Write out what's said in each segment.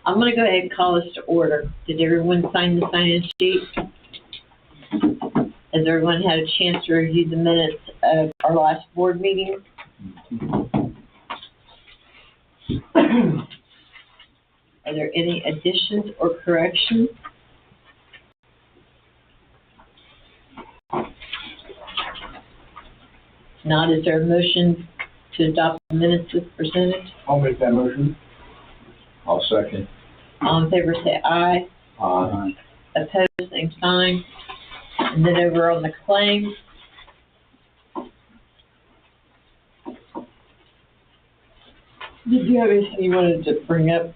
I'm going to go ahead and call this to order. Did everyone sign the sign-in sheet? Has everyone had a chance to review the minutes of our last board meeting? Are there any additions or corrections? Not, is there a motion to adopt the minutes as presented? I'll make that motion. I'll second. All in favor say aye. Aye. Opposed, same sign. And then over on the claims. Did you have anything you wanted to bring up?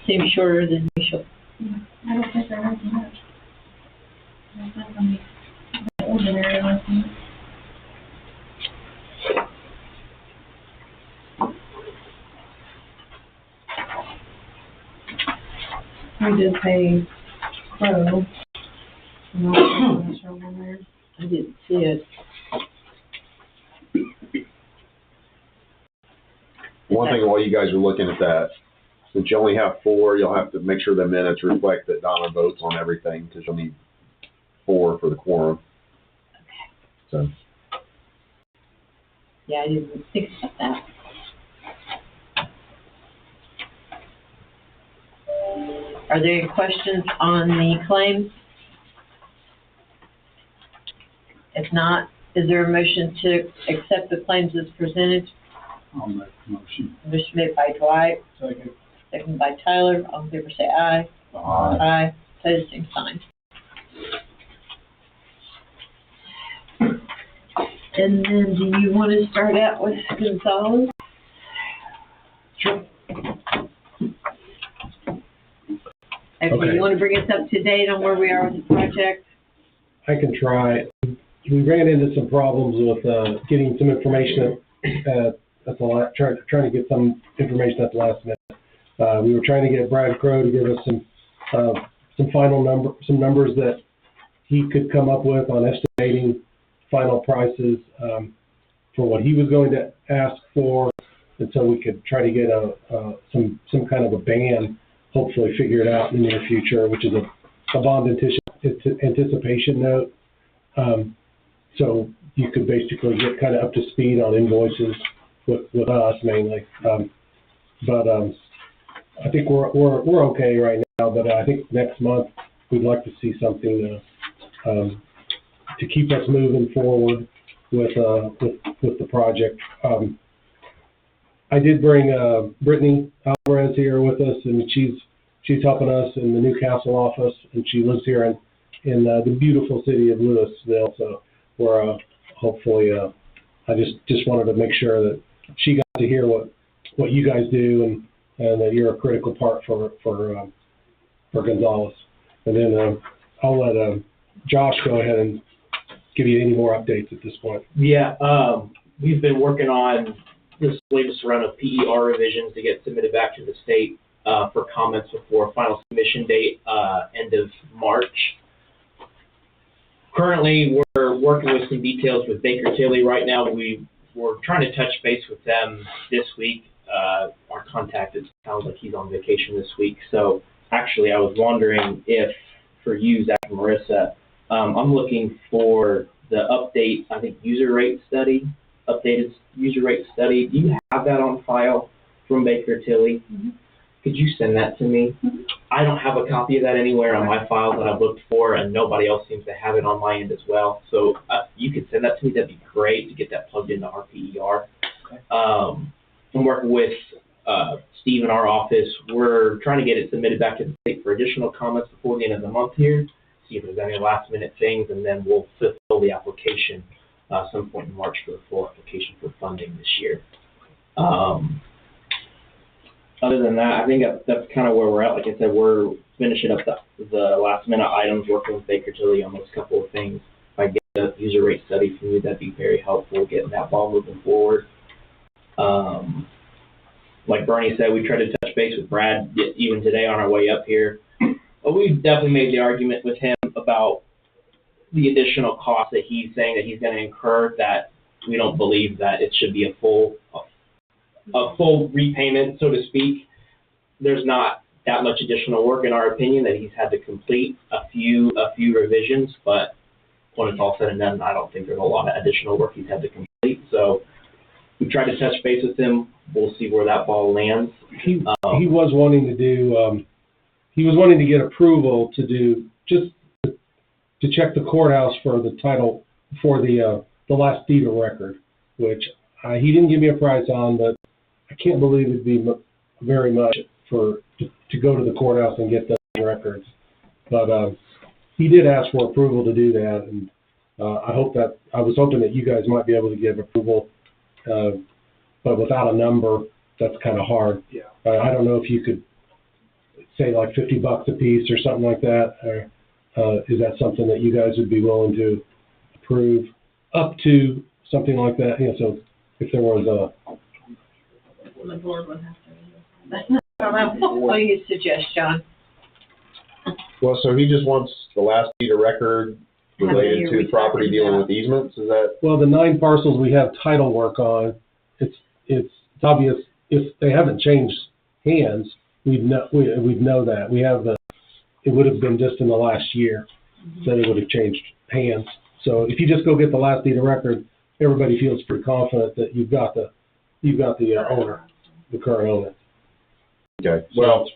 Seems shorter than usual. I don't think there was much. I think I'm the ordinary license. We did pay Crow. I didn't see it. One thing while you guys are looking at that, since you only have 4, you'll have to make sure the minutes reflect that Donna votes on everything, because you'll need 4 for the quorum. So. Yeah, I didn't think about that. Are there any questions on the claims? If not, is there a motion to accept the claims as presented? I'll make the motion. Motion made by Dwight, Second. seconded by Tyler. All in favor say aye. Aye. Aye. Opposed, same sign. And then do you want to start out with Gonzalez? Sure. Okay. You want to bring us up to date on where we are with the project? I can try. We ran into some problems with getting some information at the last, trying to get some information at the last minute. We were trying to get Brad Crow to give us some numbers that he could come up with on estimating final prices for what he was going to ask for, and so we could try to get some kind of a band, hopefully figure it out in the near future, which is a bond anticipation note. So you could basically get kind of up to speed on invoices with us mainly. But I think we're okay right now. But I think next month we'd like to see something to keep us moving forward with the project. I did bring Brittany Alvarez here with us, and she's helping us in the Newcastle office, and she lives here in the beautiful city of Louisville. So we're hopefully I just wanted to make sure that she got to hear what you guys do, and that you're a critical part for Gonzalez. And then I'll let Josh go ahead and give you any more updates at this point. Yeah, we've been working on this latest round of PER revisions to get submitted back to the state for comments before final submission date, end of March. Currently, we're working with some details with Baker Tilly right now. We're trying to touch base with them this week. Our contact, it sounds like he's on vacation this week. So actually, I was wondering if, for you, Zach and Marissa, I'm looking for the update, I think, updated user rate study. Do you have that on file from Baker Tilly? Mm-hmm. Could you send that to me? Mm-hmm. I don't have a copy of that anywhere on my files that I've looked for, and nobody else seems to have it on my end as well. So you could send that to me. That'd be great to get that plugged into our PER. Okay. I'm working with Steve in our office. We're trying to get it submitted back to the state for additional comments before the end of the month here, see if there's any last minute things, and then we'll fulfill the application some point in March for the full application for funding this year. Other than that, I think that's kind of where we're at. Like I said, we're finishing up the last minute items, working with Baker Tilly on those couple of things. If I get a user rate study from you, that'd be very helpful getting that ball moving forward. Like Bernie said, we tried to touch base with Brad even today on our way up here. But we've definitely made the argument with him about the additional cost that he's saying that he's gonna incur, that we don't believe that it should be a full repayment, so to speak. There's not that much additional work, in our opinion, that he's had to complete a few revisions, but when it's all said and done, I don't think there's a lot of additional work he's had to complete. So we tried to touch base with him. We'll see where that ball lands. He was wanting to do, he was wanting to get approval to do, just to check the courthouse for the title, for the last deed of record, which he didn't give me a price on, but I can't believe it'd be very much to go to the courthouse and get those records. But he did ask for approval to do that, and I was hoping that you guys might be able to give approval, but without a number, that's kind of hard. Yeah. I don't know if you could say like $50 a piece or something like that, or is that something that you guys would be willing to approve up to something like that? You know, so if there was The board would have to. What do you suggest, John? Well, so he just wants the last deed of record related How many to property are we dealing talking with easements, is that? well, the 9 parcels we have title work on, it's obvious if they haven't changed hands, we'd know that. We have it would have been just in the last year that it would have changed hands. So if you just go get the last deed of record, everybody feels pretty confident that you've got the owner, the current owner. Okay, well,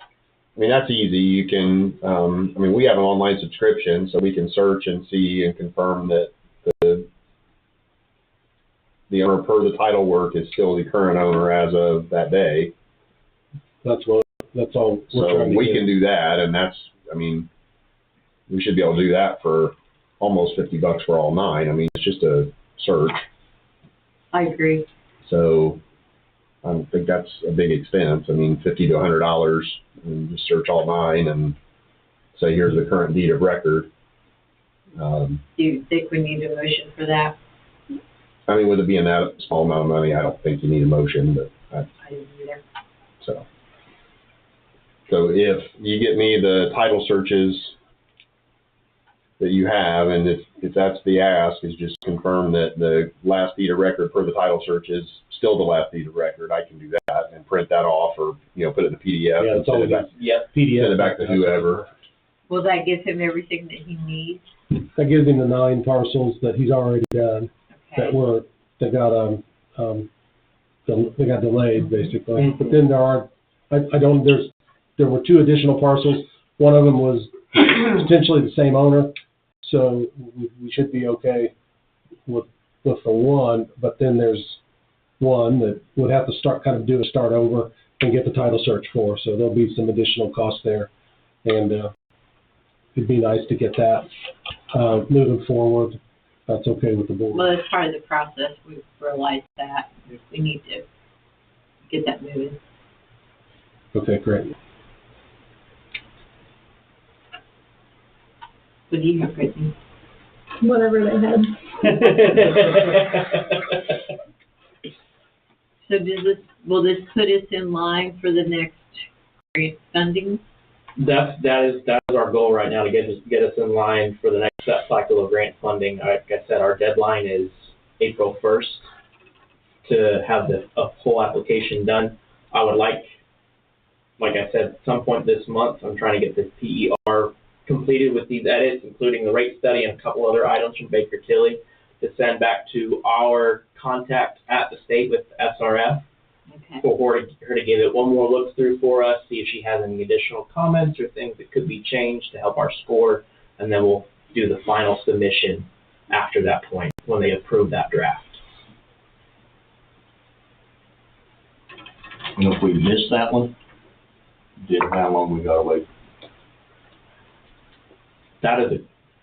I mean, that's easy. You can, I mean, we have an online subscription, so we can search and see and confirm that the owner per the title work is still the current owner as of that day. That's all we're So trying to we get. can do that, and that's, I mean, we should be able to do that for almost $50 for all 9. I mean, it's just a search. I agree. So I don't think that's a big expense. I mean, $50 to $100, and just search all 9 and say, here's the current deed of record. Do you think we need a motion for that? I mean, with it being that small amount of money, I don't think you need a motion, but I didn't either. so if you get me the title searches that you have, and if that's the ask, is just confirm that the last deed of record per the title search is still the last deed of record, I can do that and print that off, or, you know, put it in a PDF Yeah, and it's all send it back, PDF. send it back to whoever. Will that give him everything that he needs? That gives him the 9 parcels that he's already done. Okay. They got delayed basically. Mhm. But then there were 2 additional parcels. One of them was potentially the same owner, so we should be okay with the one. But then there's one that would have to start over and get the title search for. So there'll be some additional costs there, and it'd be nice to get that moving forward. That's okay with the board. Well, as part of the process, we've realized that we need to get that moving. Okay, great. What do you have, Brittany? Whatever they had. So will this put us in line for the next grant funding? That is our goal right now, to get us in line for the next cycle of grant funding. Like I said, our deadline is April 1st to have a full application done. I would like I said, at some point this month, I'm trying to get this PER completed with these edits, including the rate study and a couple other items from Baker Tilly, to send back to our contact at the state with SRF. Okay. For her to give it one more look through for us, see if she has any additional comments or things that could be changed to help our score, and then we'll do the final submission after that point when they approve that draft. And if we miss that one, then how long we gotta wait? That is a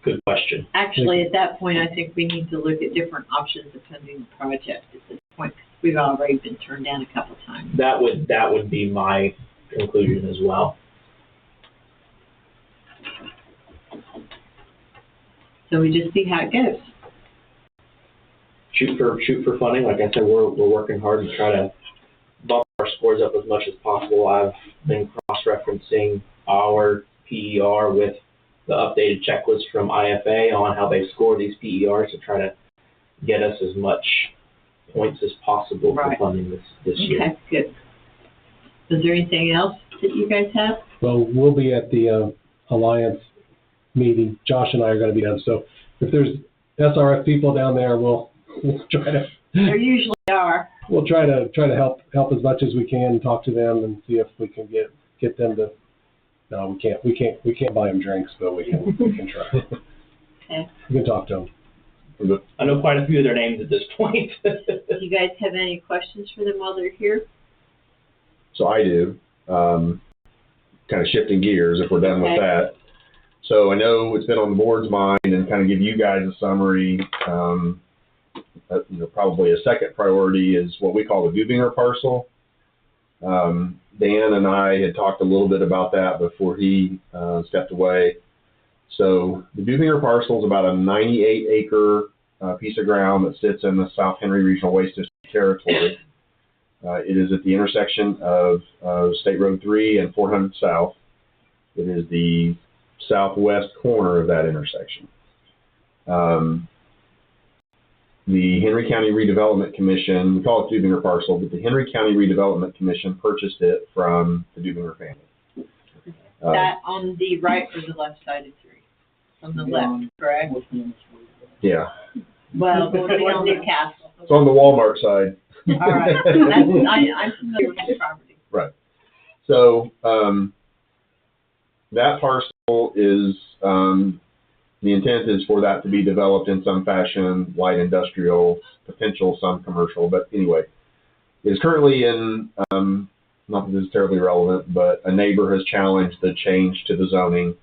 good question. Actually, at that point, I think we need to look at different options of funding the project at this point, because we've already been turned down a couple times. That would be my conclusion as well. So we just see how it goes. Shoot for funding. Like I said, we're working hard to try to bump our scores up as much as possible. I've been cross-referencing our PER with the updated checklist from IFA on how they score these PERs to try to get us as much points as possible for Right. funding this year. Okay, good. Is there anything else that you guys have? Well, we'll be at the Alliance meeting. Josh and I are going to be down. So if there's SRF people down there, we'll try to. There usually are. We'll try to help as much as we can and talk to them and see if we can get them to. No, we can't buy them drinks, but we can try. Okay. We can talk to them. I know quite a few of their names at this point. Do you guys have any questions for them while they're here? So I do. Kind of shifting gears if we're done with Okay. that. So I know it's been on the board's mind and kind of give you guys a summary. Probably a second priority is what we call the Dubinger parcel. Dan and I had talked a little bit about that before he stepped away. So the Dubinger parcel is about a 98-acre piece of ground that sits in the South Henry Regional Waste District territory. It is at the intersection of State Road 3 and 400 South. It is the southwest corner of that intersection. The Henry County Redevelopment Commission, we call it Dubinger parcel, but the Henry County Redevelopment Commission purchased it from the Dubinger family. That on the right or the left side of 3? On the left, correct? Yeah, Well, it would be on Newcastle. it's on the Walmart side. All right. I'm familiar with the property. Right. So that parcel is, the intent is for that to be developed in some fashion, light industrial, potential some commercial, but anyway. It is currently in, not that this is terribly relevant, but a neighbor has challenged the change to the zoning.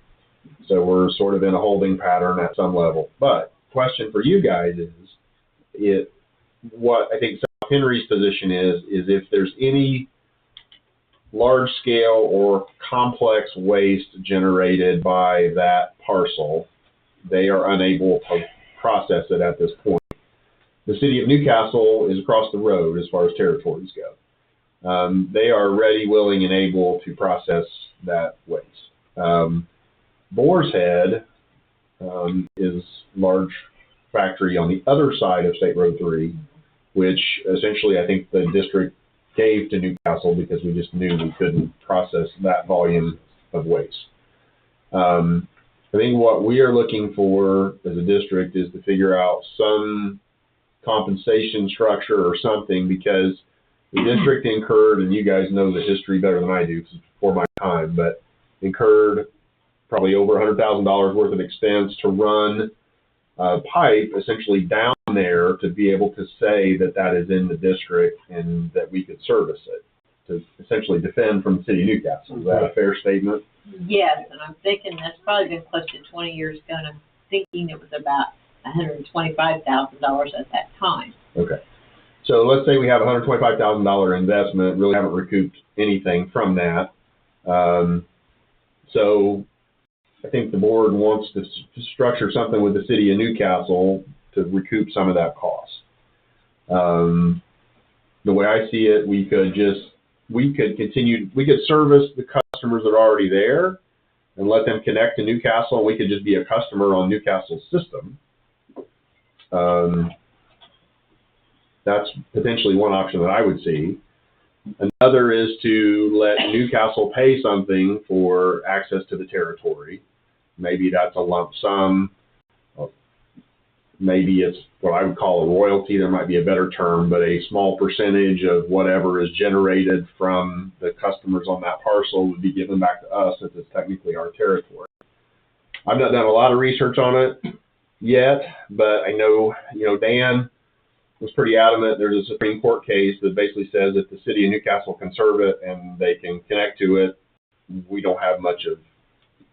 So we're sort of in a holding pattern at some level. But question for you guys is, what I think South Henry's position is if there's any large scale or complex waste generated by that parcel, they are unable to process it at this point. The city of Newcastle is across the road as far as territories go. They are ready, willing, and able to process that waste. Boar's Head is a large factory on the other side of State Road 3, which essentially I think the district gave to Newcastle because we just knew we couldn't process that volume of waste. I think what we are looking for as a district is to figure out some compensation structure or something, because the district incurred, and you guys know the history better than I do because it's before my time, but incurred probably over $100,000 worth of expense to run a pipe essentially down there to be able to say that that is in the district and that we could service it, to essentially defend from the city of Newcastle. Is that a fair statement? Yes, and I'm thinking that's probably been close to 20 years ago, and I'm thinking it was about $125,000 at that time. Okay. So let's say we have a $125,000 investment, really haven't recouped anything from that. So I think the board wants to structure something with the city of Newcastle to recoup some of that cost. The way I see it, we could service the customers that are already there and let them connect to Newcastle, and we could just be a customer on Newcastle's system. That's potentially one option that I would see. Another is to let Newcastle pay something for access to the territory. Maybe that's a lump sum. Maybe it's what I would call a royalty. There might be a better term, but a small percentage of whatever is generated from the customers on that parcel would be given back to us since it's technically our territory. I've not done a lot of research on it yet, but I know, Dan was pretty adamant. There's a Supreme Court case that basically says if the city of Newcastle can serve it and they can connect to it, we don't have much of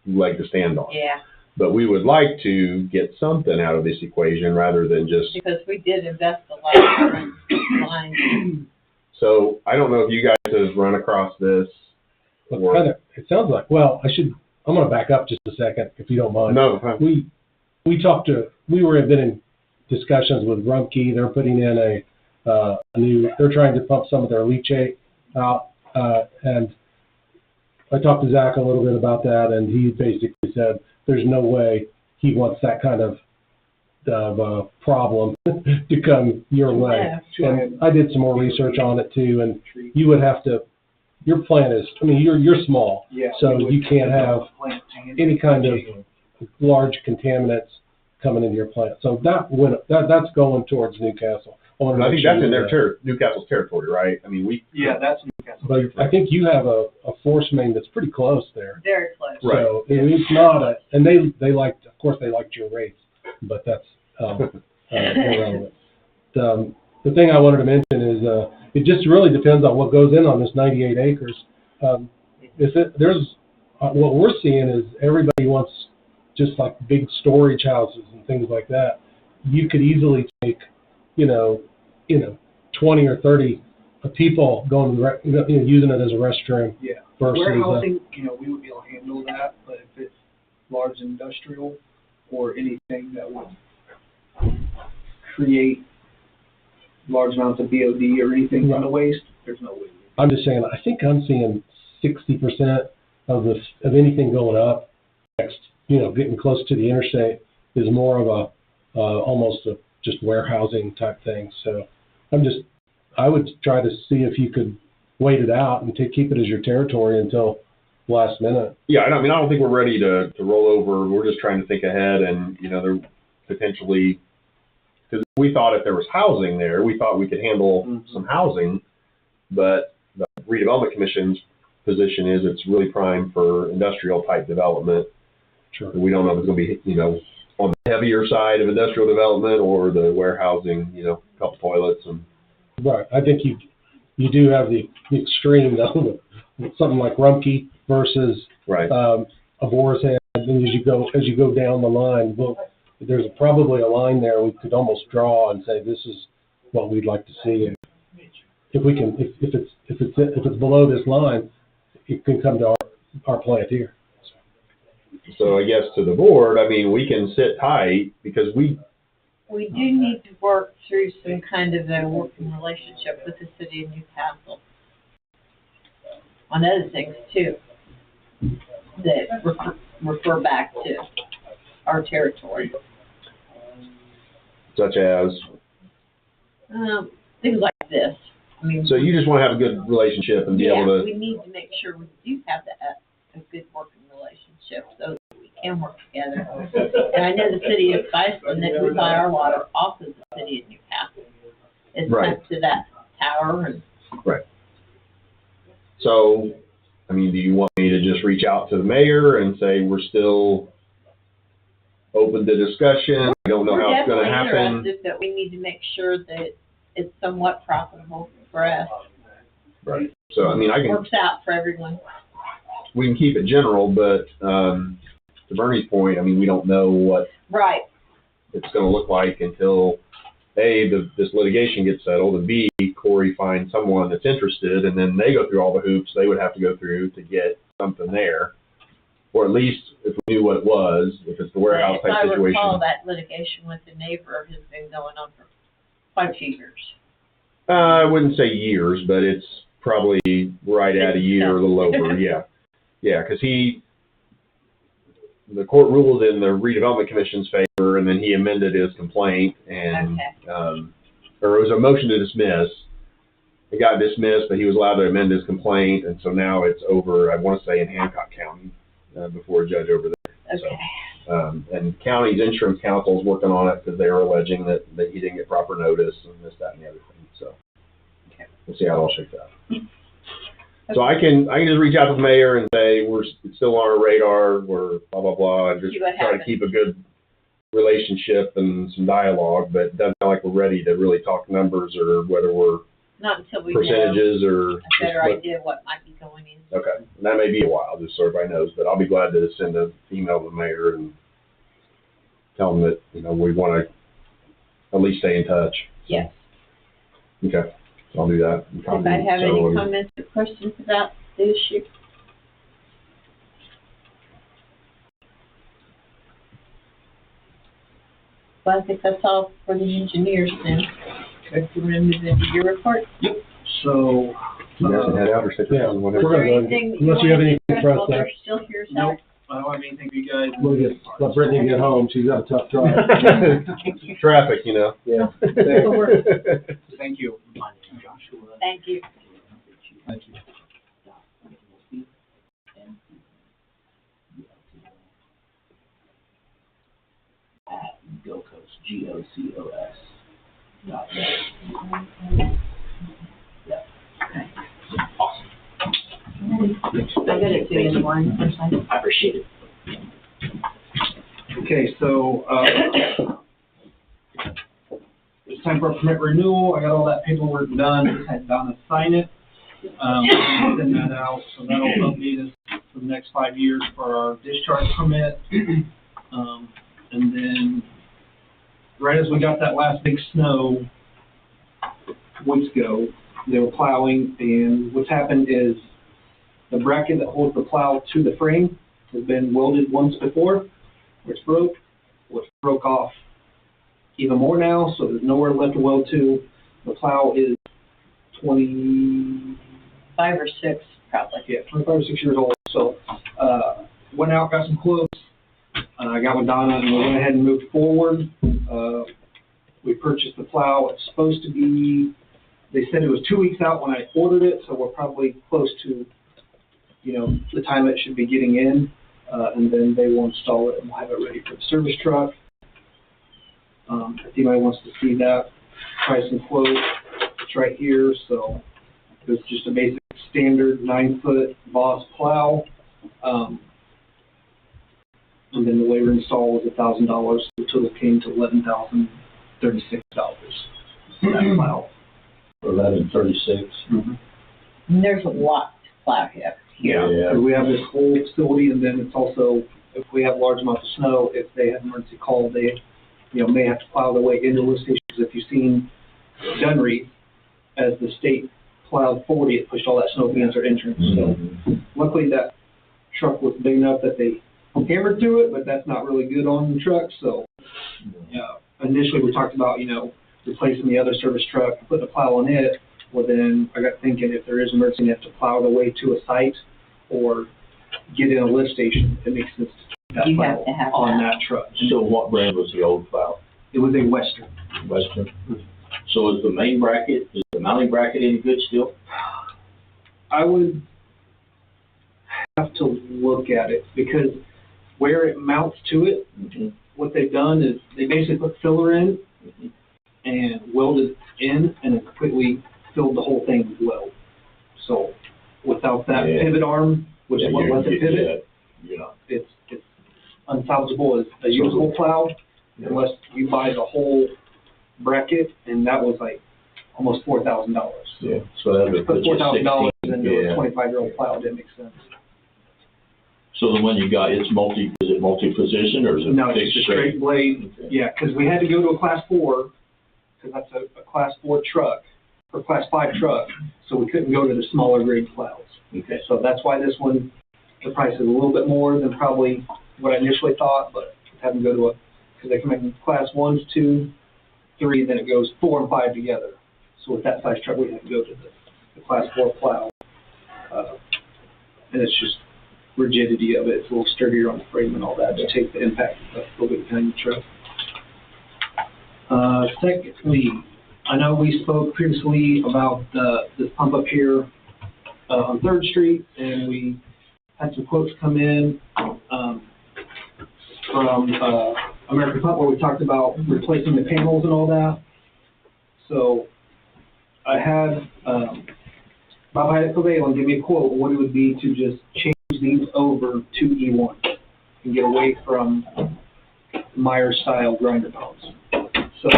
leg to stand on. Yeah. But we would like to get something out of this equation rather than just... Because we did invest a lot in different lines. So I don't know if you guys have run across this. it sounds like, I'm going to back up just a second, if you don't mind. No. We been in discussions with Rumpke. They're putting in they're trying to pump some of their leachate out, and I talked to Zach a little bit about that, and he basically said, there's no way he wants that kind of problem to come your way. And I did some more research on it too, and you would have to, your plant is, I mean, you're small, so you can't have any kind of large contaminants coming into your plant. So that's going towards Newcastle. I think that's in their Newcastle's territory, right? I mean, that's Newcastle. But I think you have a force main that's pretty close there. Very close. Right. So it's not and they liked, of course, they liked your rates, but that's irrelevant. The thing I wanted to mention is it just really depends on what goes in on this 98 acres. What we're seeing is everybody wants just like big storage houses and things like that. You could easily take, 20 or 30 people going to using it as a restroom. Yeah. Versus Warehousing, we would be able to handle that, but if it's large industrial or anything that would create large amounts of BOD or anything from the waste, there's no way. I'm just saying, I think I'm seeing 60% of anything going up next, getting close to the interstate is more of almost a just warehousing type thing. So I would try to see if you could wait it out and keep it as your territory until last minute. Yeah, I don't think we're ready to roll over. We're just trying to think ahead, and there potentially, because we thought if there was housing there, we thought we could handle some housing, but the redevelopment commission's position is it's really prime for industrial type development. Sure. We don't know if it's going to be on the heavier side of industrial development or the warehousing, a couple toilets and. Right. I think you do have the extreme though, something like Rumpke versus right. A Boar's Head, and as you go down the line, there's probably a line there we could almost draw and say this is what we'd like to see. And if we can, if it's below this line, it can come to our plant here. So I guess to the board, we can sit tight because we do need to work through some kind of a working relationship with the city of Newcastle on other things too that refer back to our territory. Such as? Things like this. So you just want to have a good relationship and be able to. We need to make sure we do have a good working relationship so that we can work together. And I know the city of Bison that we buy our water off of the city of Newcastle. It's up to that tower and. Right. So, do you want me to just reach out to the mayor and say we're still open to discussion? I don't know how it's going to happen. We're definitely interested, but we need to make sure that it's somewhat profitable for us. Right. So, I can. Works out for everyone. We can keep it general, but to Bernie's point, we don't know what it's going to look like until A, this litigation gets settled, and B, Corey finds someone that's interested, and then they go through all the hoops they would have to go through to get something there. Or at least if we knew what it was, if it's the warehouse type situation. I recall that litigation with the neighbor has been going on for quite a few years. I wouldn't say years, but it's probably right at a year or a little over, yeah. Yeah, because the court ruled in the redevelopment commission's favor, and then he amended his complaint, and or it was a motion to dismiss. It got dismissed, but he was allowed to amend his complaint, and so now it's over. I want to say in Hancock County before a judge over there. Okay. So, and county's insurance counsel is working on it because they are alleging that he didn't get proper notice and this, that, and the other thing. So we'll see how it all shakes out. So I can just reach out to the mayor and say it's still on our radar, we're blah blah blah, and just try to keep a good relationship and some dialogue. But it doesn't sound like we're ready to really talk numbers or whether we're not until we percentages know or a better idea of what might be going in. Okay, and that may be a while, just so everybody knows. But I'll be glad to send an email to the mayor and tell them that we want to at least stay in touch. Yes. Okay. I'll do that. Anybody have any comments or questions about the issue? Well, I think that's all for the engineers then. Okay. Do you want to move into your report? Yep. So. You guys can head out or sit down. We're going to go unless you have anything for us there. Still here, Nope. I don't have anything for you guys. We'll just let Brittany get home. She's got a tough drive. Traffic, you know. Yeah. Thank you. Thank you. Thank you. At GoCos, GOCOS. .net. Awesome. I got it to you in the morning first time. I appreciate it. Okay, so, it's time for a permit renewal. I got all that paperwork done, just had Donna sign it. Send that out, so that'll update us for the next 5 years for our discharge permit. And then, right as we got that last big snow weeks ago, they were plowing, and what's happened is the bracket that holds the plow to the frame has been welded once before, which broke off even more now, so there's nowhere left to weld to. The plow is 5 or 6, probably. 25 or 6 years old. So, went out, got some quotes. I got with Donna, and we went ahead and moved forward. We purchased the plow. It's supposed to be, they said it was 2 weeks out when I ordered it, so we're probably close to, the time it should be getting in. And then they will install it and we'll have it ready for the service truck. If anybody wants to see that price and quote, it's right here. So it's just a basic standard 9-foot Boss plow. And then the labor install was $1,000. The total came to $11,036 for that plow. For 1136. Mm-hmm. And there's a lot to plow here. Yeah. So we have this whole facility, and then it's also, if we have large amounts of snow, if they have an emergency call, they, may have to plow their way into lift stations. If you've seen Dunreath, as the state plowed 40, it pushed all that snow against our entrance. So luckily that truck was big enough that they hammered to it, but that's not really good on the truck. So initially we talked about, replacing the other service truck, putting a plow on it. Well, then I got thinking if there is an emergency, you have to plow the way to a site or get in a lift station. It makes sense to keep that You plow have to have on that truck. So what brand was the old plow? It was a Western. Western? So is the main bracket, is the mounting bracket any good still? I would have to look at it because where it mounts to it, what they've done is they basically put filler in and welded it in and then completely filled the whole thing with weld. So without that pivot arm, which is what lets it pivot, it's unsalvageable as a usable plow unless you buy the whole bracket, and that was like almost $4,000. Yeah, so that would put $4,000 into yeah. a 25-year-old plow didn't make sense. So the one you got, is it multi-position or is it No, it's fixed just a straight blade. Okay. Yeah, because we had to go to a Class 4, because that's a Class 4 truck, or Class 5 truck, so we couldn't go to the smaller grade plows. Okay. So that's why this one, the price is a little bit more than probably what I initially thought, but having to go to because they come in Class 1s, 2, 3, then it goes 4 and 5 together. So with that size truck, we had to go to the Class 4 plow. And it's just rigidity of it. It's a little sturdier on the frame and all that to take the impact of a little bit behind the truck. Secondly, I know we spoke previously about this pump up here on 3rd Street, and we had some quotes come in from American Pump where we talked about replacing the panels and all that. So I had Bob Covalin give me a quote on what it would be to just change these over to E1 and get away from Meyer-style grinder pumps. So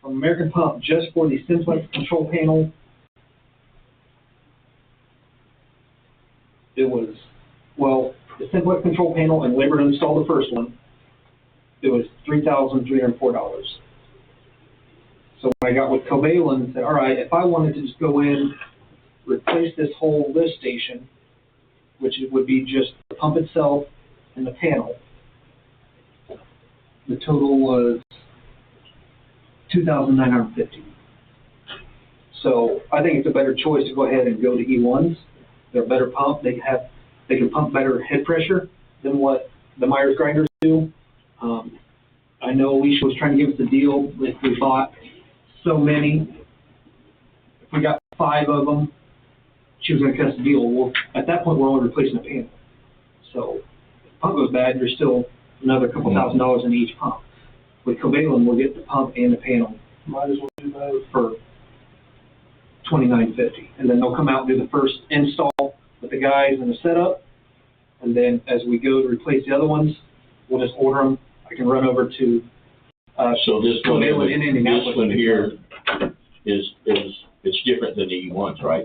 from American Pump, just for the simplex control panel, it was, the simplex control panel and labor to install the first one, it was $3,304. So when I got with Covalin and said, all right, if I wanted to just go in, replace this whole lift station, which would be just the pump itself and the panel, the total was $2,950. So I think it's a better choice to go ahead and go to E1s. They're a better pump. They they can pump better head pressure than what the Myers grinders do. I know Alicia was trying to give us a deal if we bought so many. If we got 5 of them, she was going to cut us a deal. Well, at that point, we're only replacing a panel. So if the pump goes bad, there's still another couple $1,000s in each pump. With Covalent, we'll get the pump and the panel. Might as well do those. For $29.50, and then they'll come out and do the first install with the guys and the setup, and then as we go to replace the other ones, we'll just order them. I can run over to So this one, Covalent in Indianapolis. this one here is it's different than the E1s, right?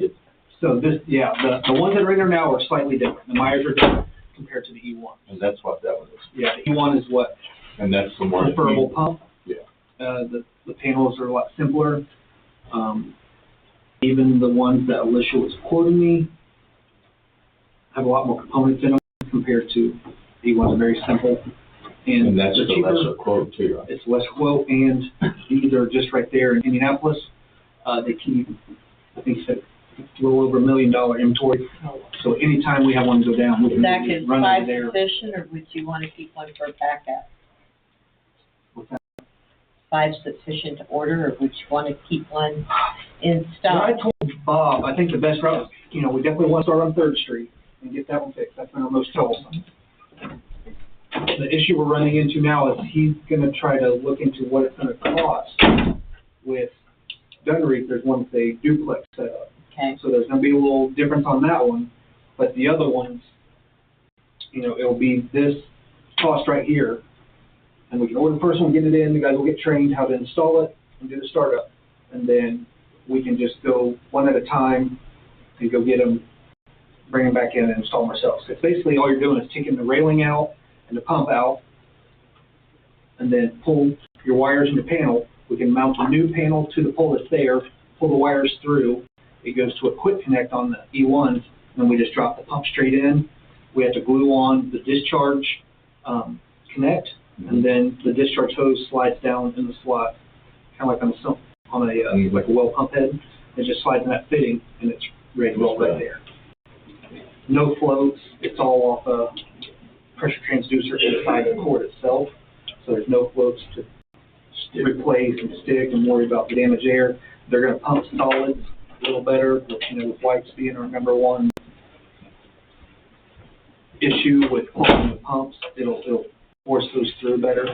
So this, yeah, the ones that are in there now are slightly different. The Myers are different compared to the E1. And that's what that one is. Yeah, the E1 is what And that's the more preferable pump. Yeah. The panels are a lot simpler. Even the ones that Alicia was quoting me have a lot more components in them compared to the ones that are very simple. And that's they're the cheaper. lesser quote too, right? It's less quote, and these are just right there in Indianapolis. They keep, I think, a little over $1 million inventory. So anytime we have one go down, we can Zach, is run 5 over there. sufficient, or would you want to keep one for backup? What's that? 5 sufficient to order, or would you want to keep one in Yeah, I stock? told Bob, I think the best route, we definitely want to start on 3rd Street and get that one fixed. That's been our most troublesome. The issue we're running into now is he's going to try to look into what it's going to cost with Dunreef. There's one with a duplex setup. Okay. So there's going to be a little difference on that one, but the other ones, it'll be this cost right here. And we can order the first one, get it in, the guys will get trained how to install it and do the startup. And then we can just go one at a time and go get them, bring them back in and install them ourselves. Because basically all you're doing is taking the railing out and the pump out, and then pull your wires in the panel. We can mount a new panel to the pole that's there, pull the wires through. It goes to a quick connect on the E1s, and then we just drop the pump straight in. We have to glue on the discharge connect, and then the discharge hose slides down in the slot, kind of like on a like a well pump head. It just slides in that fitting, and it's ready to roll right there. No floats. It's all off a pressure transducer inside the cord itself, so there's no floats to replace and stick and worry about the damaged air. They're going to pump solids a little better, with whites being our #1 issue with clogging the pumps. It'll force those through better.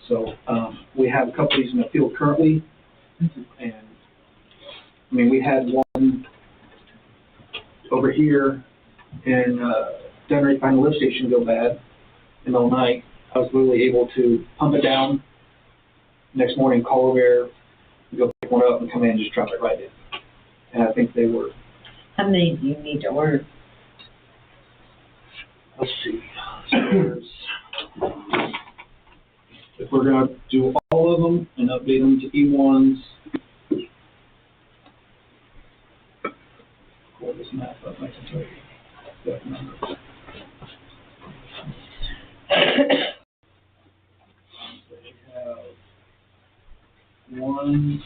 So we have a couple of these in the field currently, and we had one over here and Dunreef find the lift station go bad in the night. I was literally able to pump it down. Next morning, call over there, go pick one up and come in and just drop it right in. And I think they were. How many do you need to order? Let's see. If we're going to do all of them and update them to E1s, pull this map up, I can tell you that number. So we have 1,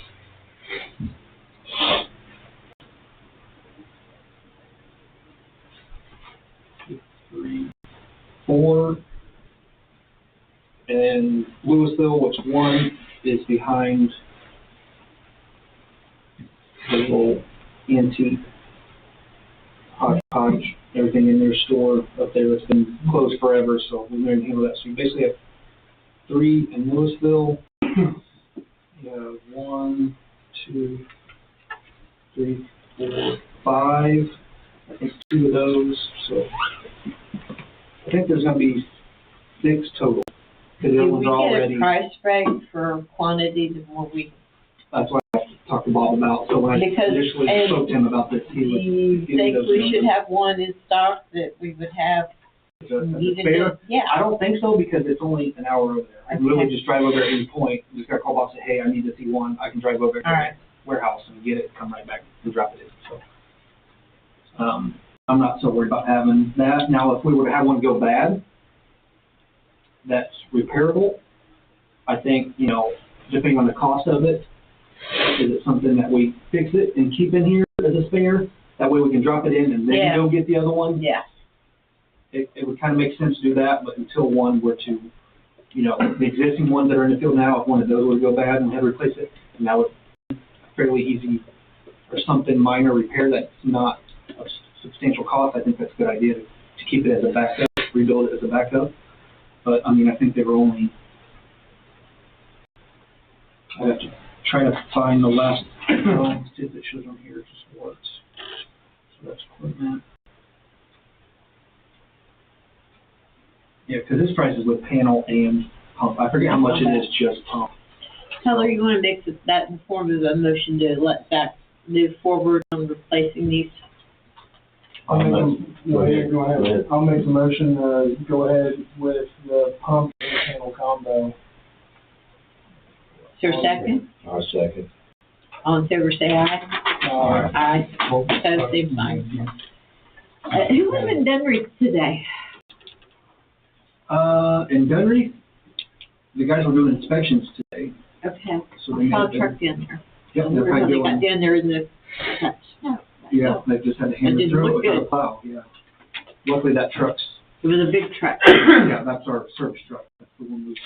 2, 3, 4, and Louisville, which one is behind the little antique hodgepodge, everything in their store up there that's been closed forever, so we're going to handle that. So you basically have 3 in Louisville. You have 1, 2, 3, 4, 5. I think 2 of those. So I think there's going to be 6 total. Because the other Do ones we are get already. a price break for quantity the more we? That's what I talked to Bob about. So when I Because- initially and spoke to him about this, Do he was. you giving think those we should numbers. have one in stock that we would have As a even? spare? Yeah. I don't think so, because it's only an hour over there. I can literally Okay. just drive over at any point, just gotta call Bob and say, hey, I need to see one. I can drive over to All right. the warehouse and get it, come right back and drop it in, so. I'm not so worried about having that. Now, if we were to have one go bad, that's repairable. I think, depending on the cost of it, is it something that we fix it and keep in here as a spare? That way we can drop it in and then Yeah. go get the other one? Yeah. it would kind of make sense to do that, but until one were to, you know, the existing ones that are in the field now, if one of those were to go bad and we had to replace it, and that was fairly easy or something minor repair that's not a substantial cost, I think that's a good idea to keep it as a backup, rebuild it as a backup. But, I mean, I think they were only, I have to try to find the last, see if it shows on here, just what. So that's equipment. Yeah, because this price is with panel and pump. I forget how much it is just pump. Heather, you want to make that in the form of a motion to let that move forward on replacing these? Go ahead. I'll make the motion, go ahead with the pump and the panel combo. Is there a second? I'll second. All in favor, say aye. Aye. So, same sign. Who live in Dunreath today? In Dunreath, the guys were doing inspections today, Okay. so they Saw a made truck in there. Yep, they're kind of They got doing, down there in the, snow. yeah, they just had to hand It it didn't through look without a good. plow, yeah. Luckily, that truck's, It was a big truck. yeah, that's our service truck, that's the one we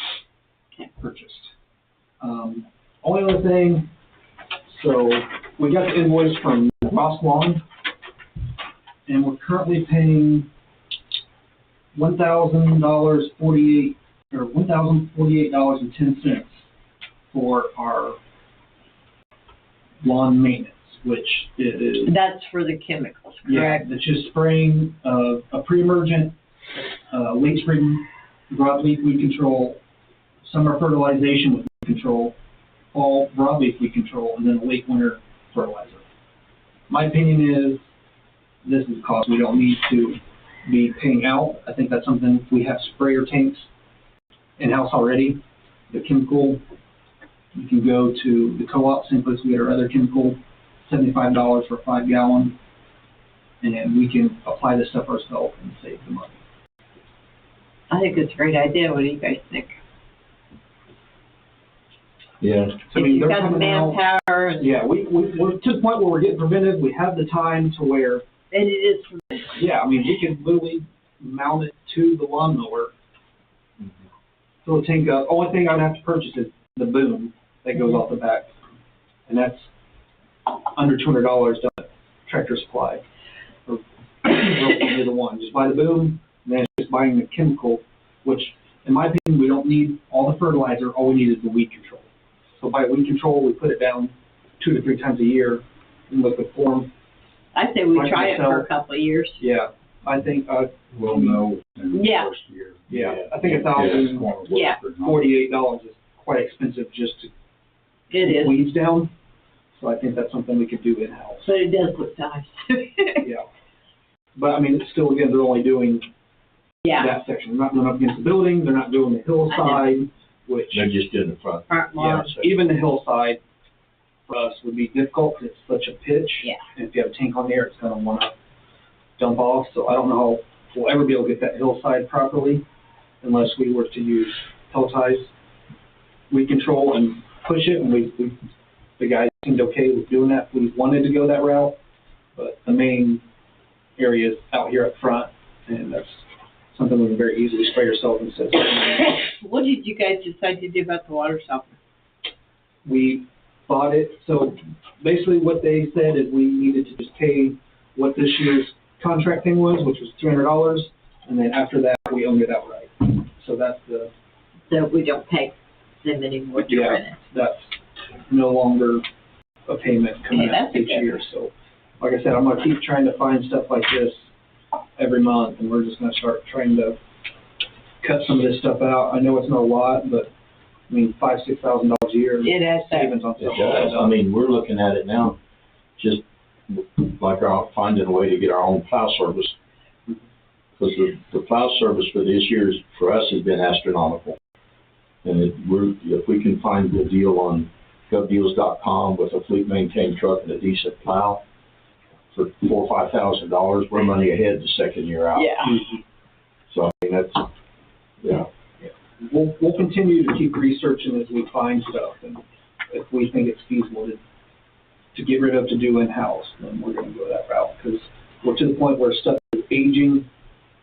Okay. purchased. Only other thing, so we got the invoice from Ross Lawn, and we're currently paying $1,048.10 for our lawn maintenance, which is, That's for the chemicals, yeah, correct? it's just spraying a pre-emergent, late spring broadleaf weed control, summer fertilization with weed control, fall broadleaf weed control, and then a late winter fertilizer. My opinion is this is a cost we don't need to be paying out. I think that's something, we have sprayer tanks in-house already. The chemical, you can go to the co-op, same place we get our other chemical, $75 for 5 gallon, and we can apply this stuff ourselves and save the money. I think it's a great idea. What do you guys think? Yeah. So, I If mean, you've they're got the coming out. manpower and Yeah, we're to the point where we're getting preventive. We have the time to where, it is, yeah, I mean, we can literally mount it to the lawnmower, fill the tank up. Only thing I'd have to purchase is the boom that goes off the back, and that's under $200 done at Tractor Supply. Or either one, just buy the boom, and then just buying the chemical, which, in my opinion, we don't need all the fertilizer. All we need is the weed control. So by weed control, we put it down 2 to 3 times a year in liquid form. I say we Like try it for myself. a couple of years. Yeah, I think, We'll know in the Yeah. first year. yeah, I think $1,048 Yeah. is quite expensive just to It keep is, weeds down. So I think that's something we could do in-house. but it does look nice. Yeah. But I mean, it's still, again, they're only doing Yeah, that section. They're not doing up against the building, they're not doing the hillside, which, They're just in the front. front yeah, lawn. even the hillside for us would be difficult because it's such a pitch. Yeah. And if you have a tank on there, it's gonna wanna dump off. So I don't know how we'll ever be able to get that hillside properly unless we were to use pelletized weed control and push it. And the guys seemed okay with doing that. We wanted to go that route, but the main area is out here up front, and that's something we can very easily spray yourself instead. What did you guys decide to do about the water softener? We bought it, so basically what they said is we needed to just pay what this year's contract thing was, which was $300, and then after that, we owned it outright. So that's the, So we don't pay them anymore to rent it. that's no longer a payment coming Okay, out that's each good. year. So, like I said, I'm gonna keep trying to find stuff like this every month, and we're just gonna start trying to cut some of this stuff out. I know it's not a lot, but, I mean, $5,000-6,000 a year It has that. savings on It stuff. does. I mean, we're looking at it now, just like our finding a way to get our own plow service. Because the plow service for this year's, for us, has been astronomical. And if we can find a deal on govdeals.com with a fleet maintained truck and a decent plow for $4,000 or $5,000, we're money ahead the second year out. Yeah. So, I mean, that's, yeah. We'll continue to keep researching as we find stuff, and if we think it's feasible to get rid of, to do in-house, then we're gonna go that route, because we're to the point where stuff is aging,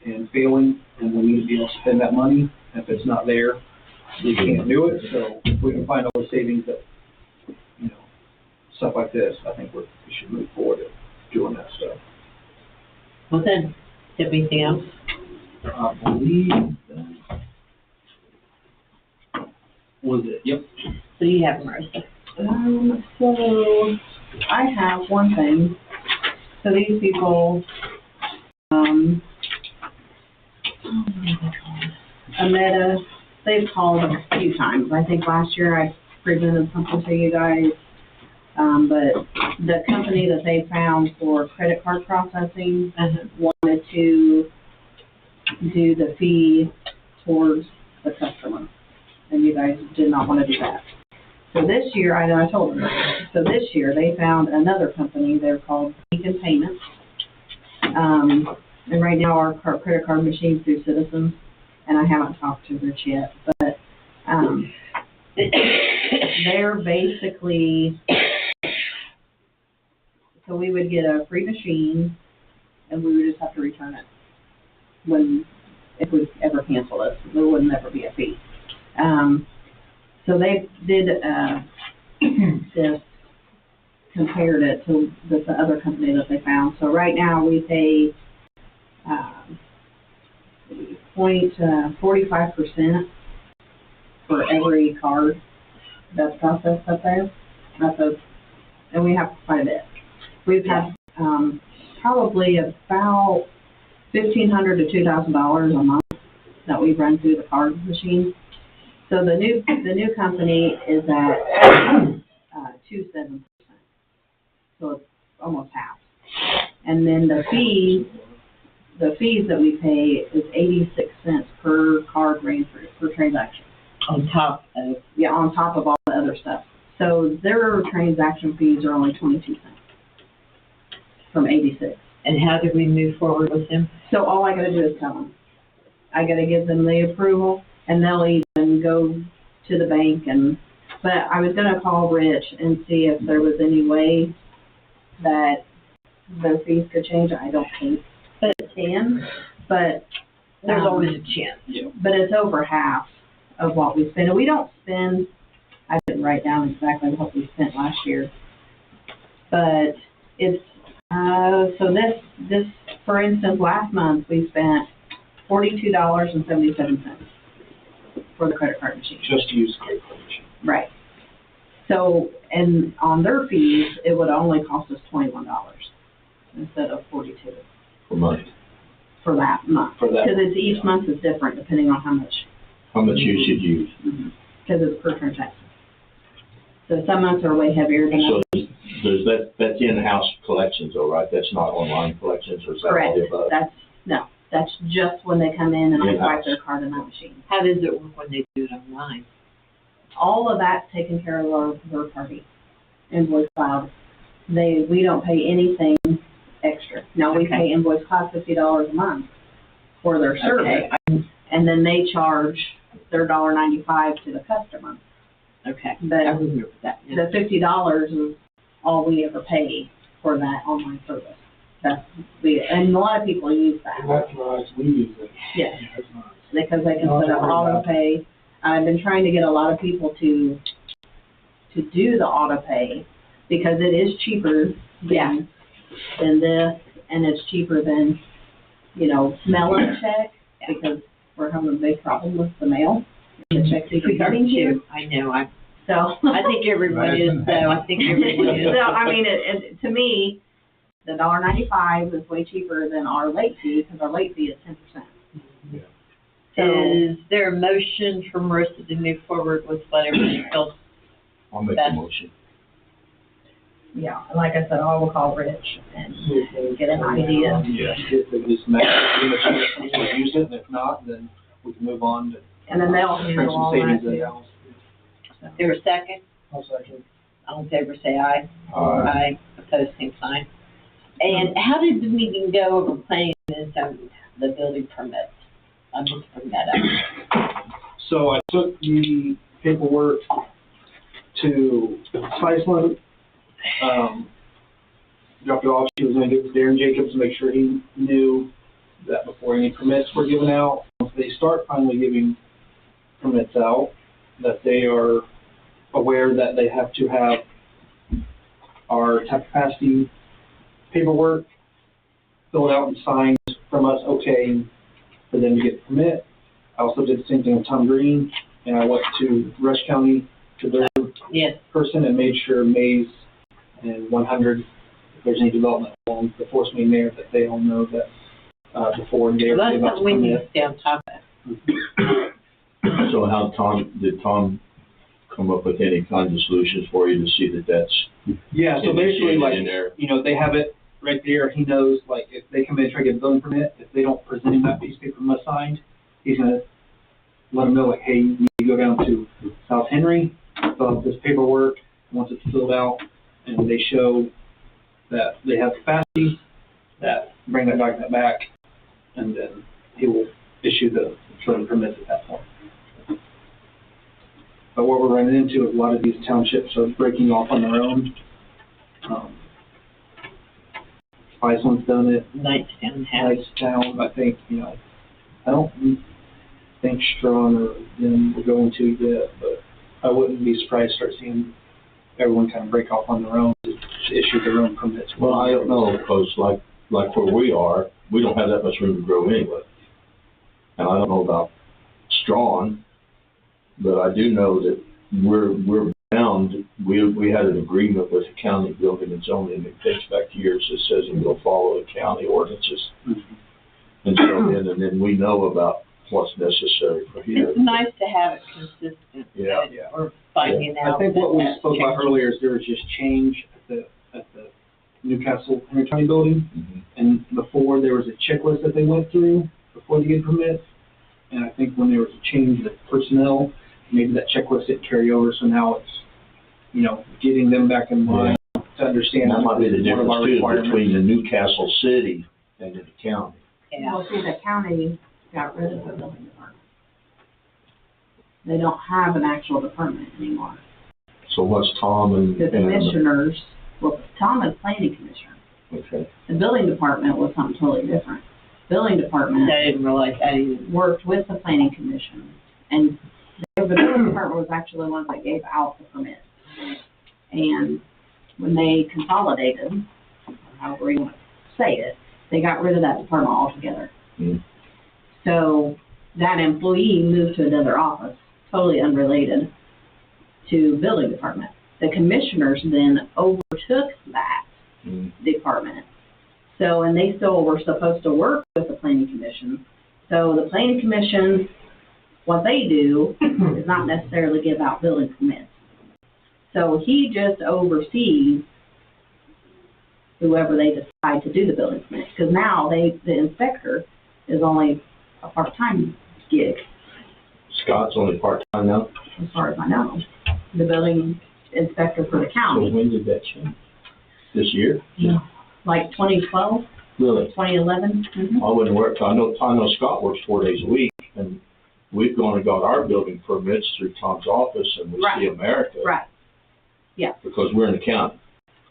and failing, and we need to be able to spend that money. If it's not there, we can't do it. So if we can find all the savings that, you know, stuff like this, I think we should move forward at doing that stuff. Well then, anything else? I believe that was it. Yep. So you have Marissa. So I have one thing. So these people, Ameta, they've called a few times. I think last year I presented something to you guys. But the company that they found for credit card processing wanted to do the fee towards the customer. And you guys did not want to do that. So this year, I know I told them, so this year they found another company, they're called Beacon Payments. And right now our credit card machine's through Citizens, and I haven't talked to Rich yet, but, they're basically, so we would get a free machine and we would just have to return it if we ever cancel it. There would never be a fee. So they did, this, compared it to this other company that they found. So right now we pay, 45% for every card that's processed up there. And we have quite a bit. We've had, probably about $1,500 to $2,000 a month that we run through the card machine. So the new company is at 2.7%. So it's almost half. And then the fees that we pay is 86 cents per card ran through per transaction. On top of? Yeah, on top of all the other stuff. So their transaction fees are only 22 cents from 86. And how do we move forward with them? So all I gotta do is tell them. I gotta give them the approval, and they'll even go to the bank but I was gonna call Rich and see if there was any way that their fees could change. I don't think it can, but. There's always a chance. Yeah. But it's over half of what we spend. And we don't spend, I didn't write down exactly what we spent last year. But it's, so this, for instance, last month we spent $42.77 for the credit card machine. Just to use credit card machine. Right. So, and on their fees, it would only cost us $21 instead of $42 per month. for that month. For that. Because it's each month is different depending on how much. How much you should use. Because it's per transaction. So some months are way heavier than So others. there's that's in-house collections though, right? That's not online collections, or is that all Correct. the above? That's just when they come in and I In-house. swipe their card in that machine. How does it work when they do it online? All of that's taken care of our third party invoice cloud. We don't pay anything extra. Now we Okay. pay invoice cloud $50 a month for their service. Okay. And then they charge their $1.95 to the customer. Okay. But I remember that. the $50 is all we ever pay for that online service. And a lot of people use that. That's nice, we use it. Yes, That's nice. because they can set up auto pay. I've been trying to get a lot of people to do the auto pay because it is cheaper than this, and it's cheaper than, mailing a check because we're having a big problem with the mail. The checks even getting here. I know, So I think everyone is though, I think everyone is. So, I mean, it to me, the $1.95 is way cheaper than our late fee, because our late fee is 10%. So, Is there a motion for Marissa to move forward with whatever she feels? I'll make That's- a motion. yeah, like I said, I will call Rich and get an idea. Yeah. If they just make it, we'll use it, and if not, then we can move on to. And then they'll bring handle some all that savings too. in-house. Is there a second? I'll second. All in favor, say aye. Aye. Opposed, same sign. And how did the meeting go over planning and the building permits? I'm just bring that up. So I took the paperwork to Spiceland, dropped it off. She was gonna give it to Darren Jacobs to make sure he knew that before any permits were given out, once they start finally giving permits out, that they are aware that they have to have our tap capacity paperwork filled out and signed from us, okay, for them to get the permit. I also did the same thing with Tom Green, and I went to Rush County to their Yes. person and made sure Mays and 100, if there's any development along the Force Main there, that they all know that before they Well, are that's about to something we need to permit. stay on top of. So did Tom come up with any kinds of solutions for you to see that that's Yeah, so basically, like, in there? you know, they have it right there. He knows, like, if they come in and try to get a building permit, if they don't present him that piece of paper from us signed, he's gonna let them know, like, hey, you need to go down to South Henry, fill out this paperwork. Once it's filled out and they show that they have capacity, that bring that document back, and then he will issue the building permits at that point. But what we're running into is a lot of these townships are breaking off on their own. Spiceland's done it. Knightstown has. Knightstown, I think, you know, I don't think Strong or them will go into yet, but I wouldn't be surprised to start seeing everyone kind of break off on their own to issue their own permits. Well, I don't know, because like where we are, we don't have that much room to grow anyway. And I don't know about Strawn, but I do know that we're bound. We had an agreement with the county building and zoning that dates back years that says that we'll follow the county ordinances. And so then we know about what's necessary for here. It's nice to have it consistent. Yeah. Yeah. Or finding out. I think what we that spoke about changes. earlier is there was just change at the Newcastle Henry County building, Mhm. and before there was a checklist that they went through before they get permits. And I think when there was a change of personnel, maybe that checklist didn't carry over, so now it's, you know, getting them back in line to understand. That might be the one of our difference too requirements. between the Newcastle city and the county. Yeah. Well, see, the county got rid of the building department. They don't have an actual department anymore. So what's Tom and? The commissioners, well, Tom is planning commissioner. Okay. The building department was something totally different. Building department I didn't realize that either. worked with the planning commission, and the building department was actually the ones that gave out the permits. And when they consolidated, or however you want to say it, they got rid of that department altogether. Mm. So that employee moved to another office, totally unrelated to building department. The commissioners then overtook that Mm. department. So, and they still were supposed to work with the planning commission. So the planning commission, what they do is not necessarily give out building permits. So he just oversees whoever they decide to do the building permit. Because now the inspector is only a part-time gig, Scott's only part-time now? as far as I know. The building inspector for the So county, when did that change? This year? like 2012, Really? 2011. I wouldn't work, I know Scott works 4 days a week, and we've gone and got our building permits through Tom's office, and we see America. Right, Because we're in the county.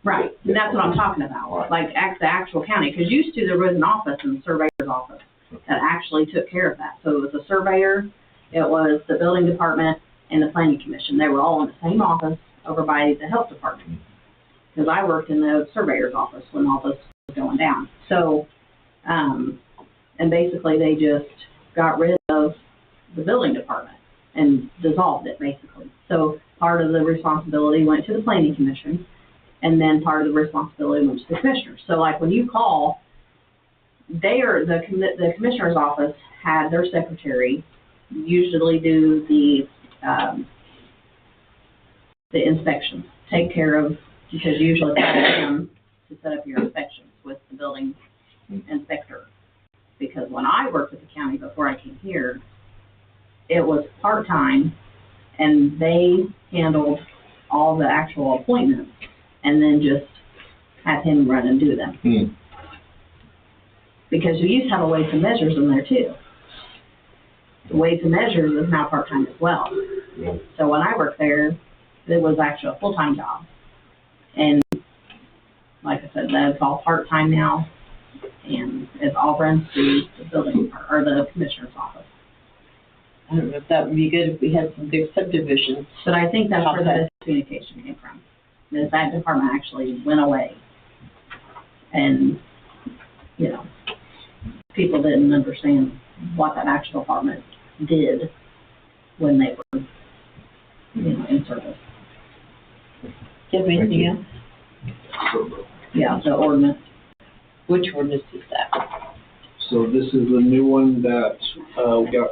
right. And that's what I'm talking about, Right. like the actual county. Because used to there was an office in the surveyor's office that actually took care of that. So it was a surveyor, it was the building department, and the planning commission. They were all in the same office over by the health department. Because I worked in the surveyor's office when all this was going down. So, and basically they just got rid of the building department and dissolved it, basically. So part of the responsibility went to the planning commission, and then part of the responsibility went to the commissioners. So like when you call, the commissioner's office had their secretary usually do the inspections, take care of, because you usually call them to set up your inspections with the building inspector. Because when I worked at the county before I came here, it was part-time, and they handled all the actual appointments, and then just had him run and do them. Hmm. Because you used to have a weights and measures in there too. The weights and measures is now part-time as well. Yeah. So when I worked there, it was actually a full-time job. And like I said, that's all part-time now. and it all runs through the building, or the commissioner's office. I don't know if that would be good if we had some big subdivisions. But I think that's where Okay. the communication came from, is that department actually went away. And, you know, people didn't understand what that actual department did when they were, you know, in service. Do you have anything else? Yeah, the ordinance. Which ordinance is that? So this is the new one that, we got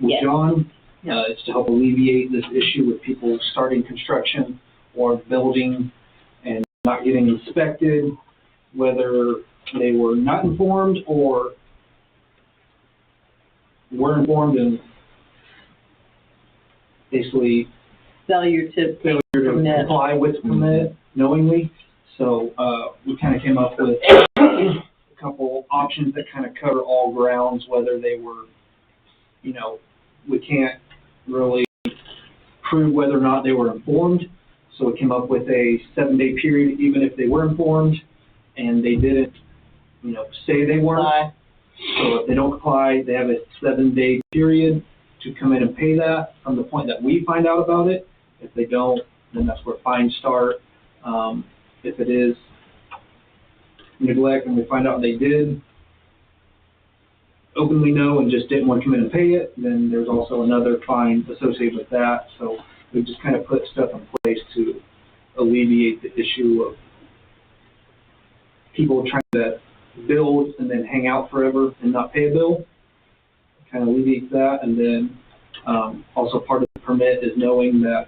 with Yes. John. Yeah. It's to help alleviate this issue with people starting construction or building and not getting inspected, whether they were not informed or were informed and basically Failure to failure to Permit. comply with the permit knowingly. So, we kind of came up with a couple options that kind of cover all grounds, whether they were, you know, we can't really prove whether or not they were informed. So we came up with a 7-day period, even if they were informed and they didn't, you know, say they weren't. comply. So if they don't comply, they have a 7-day period to come in and pay that from the point that we find out about it. If they don't, then that's where fines start. If it is neglect and we find out they did openly know and just didn't want to come in and pay it, then there's also another fine associated with that. So we just kind of put stuff in place to alleviate the issue of people trying to build and then hang out forever and not pay a bill. Kind of alleviates that. And then also part of the permit is knowing that